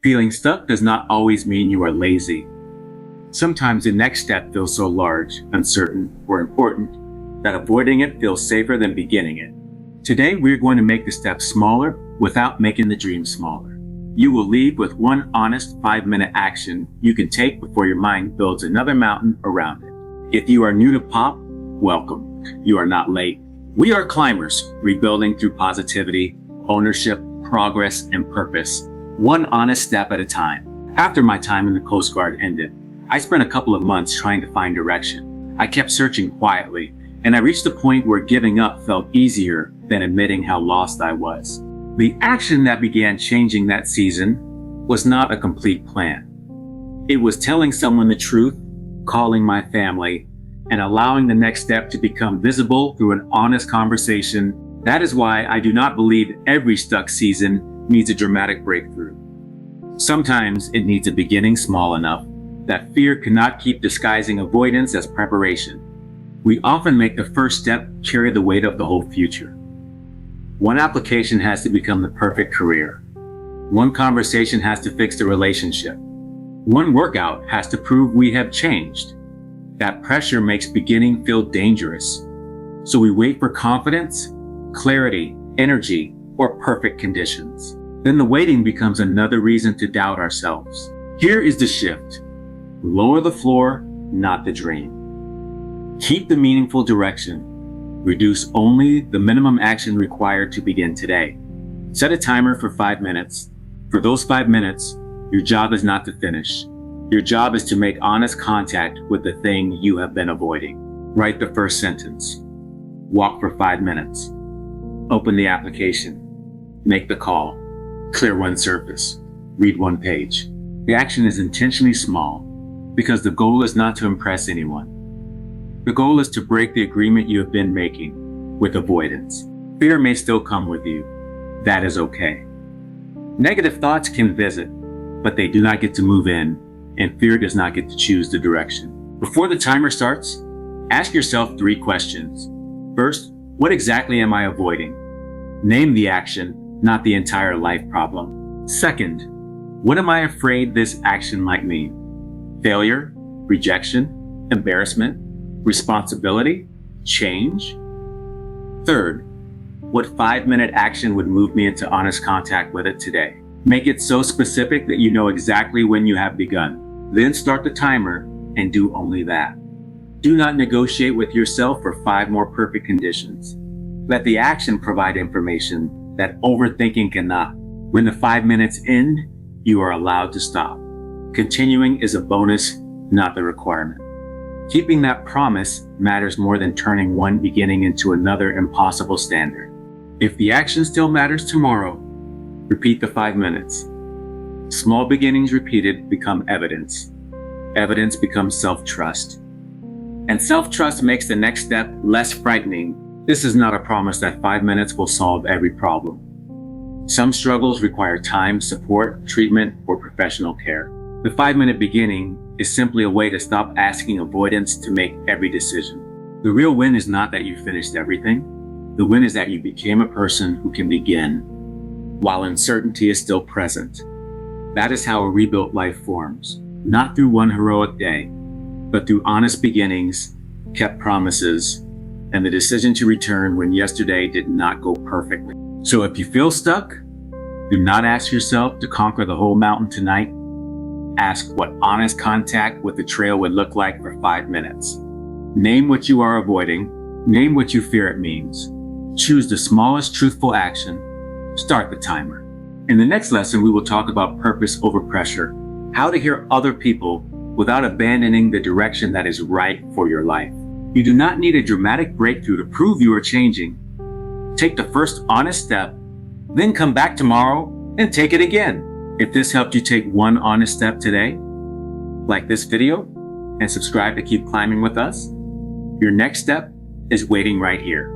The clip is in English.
Feeling stuck does not always mean you are lazy. Sometimes the next step feels so large, uncertain, or important that avoiding it feels safer than beginning it. Today, we're going to make the steps smaller without making the dream smaller. You will leave with one honest 5-minute action you can take before your mind builds another mountain around it. If you are new to POP, welcome. You are not late. We are climbers, rebuilding through positivity, ownership, progress, and purpose, one honest step at a time. After my time in the Coast Guard ended, I spent a couple of months trying to find direction. I kept searching quietly, and I reached a point where giving up felt easier than admitting how lost I was. The action that began changing that season was not a complete plan. It was telling someone the truth, calling my family, and allowing the next step to become visible through an honest conversation. That is why I do not believe every stuck season needs a dramatic breakthrough. Sometimes it needs a beginning small enough that fear cannot keep disguising avoidance as preparation. We often make the first step carry the weight of the whole future. One application has to become the perfect career. One conversation has to fix the relationship. One workout has to prove we have changed. That pressure makes beginning feel dangerous. So we wait for confidence, clarity, energy, or perfect conditions. Then the waiting becomes another reason to doubt ourselves. Here is the shift. Lower the floor, not the dream. Keep the meaningful direction. Reduce only the minimum action required to begin today. Set a timer for 5 minutes. For those 5 minutes, your job is not to finish. Your job is to make honest contact with the thing you have been avoiding. Write the first sentence. Walk for 5 minutes. Open the application. Make the call. Clear one surface. Read one page. The action is intentionally small because the goal is not to impress anyone. The goal is to break the agreement you have been making with avoidance. Fear may still come with you. That is okay. Negative thoughts can visit, but they do not get to move in, and fear does not get to choose the direction. Before the timer starts, ask yourself 3 questions. First, what exactly am I avoiding? Name the action, not the entire life problem. Second, what am I afraid this action might mean? Failure, rejection, embarrassment, responsibility, change? Third, what 5-minute action would move me into honest contact with it today? Make it so specific that you know exactly when you have begun. Then start the timer and do only that. Do not negotiate with yourself for 5 more perfect conditions. Let the action provide information that overthinking cannot. When the 5 minutes end, you are allowed to stop. Continuing is a bonus, not the requirement. Keeping that promise matters more than turning one beginning into another impossible standard. If the action still matters tomorrow, repeat the 5 minutes. Small beginnings repeated become evidence. Evidence becomes self-trust. And self-trust makes the next step less frightening. This is not a promise that 5 minutes will solve every problem. Some struggles require time, support, treatment, or professional care. The 5-minute beginning is simply a way to stop asking avoidance to make every decision. The real win is not that you finished everything. The win is that you became a person who can begin while uncertainty is still present. That is how a rebuilt life forms, not through one heroic day, but through honest beginnings, kept promises, and the decision to return when yesterday did not go perfectly. So if you feel stuck, do not ask yourself to conquer the whole mountain tonight. Ask what honest contact with the trail would look like for 5 minutes. Name what you are avoiding. Name what you fear it means. Choose the smallest truthful action. Start the timer. In the next lesson, we will talk about purpose over pressure, how to hear other people without abandoning the direction that is right for your life. You do not need a dramatic breakthrough to prove you are changing. Take the first honest step, then come back tomorrow and take it again. If this helped you take one honest step today, like this video and subscribe to keep climbing with us. Your next step is waiting right here.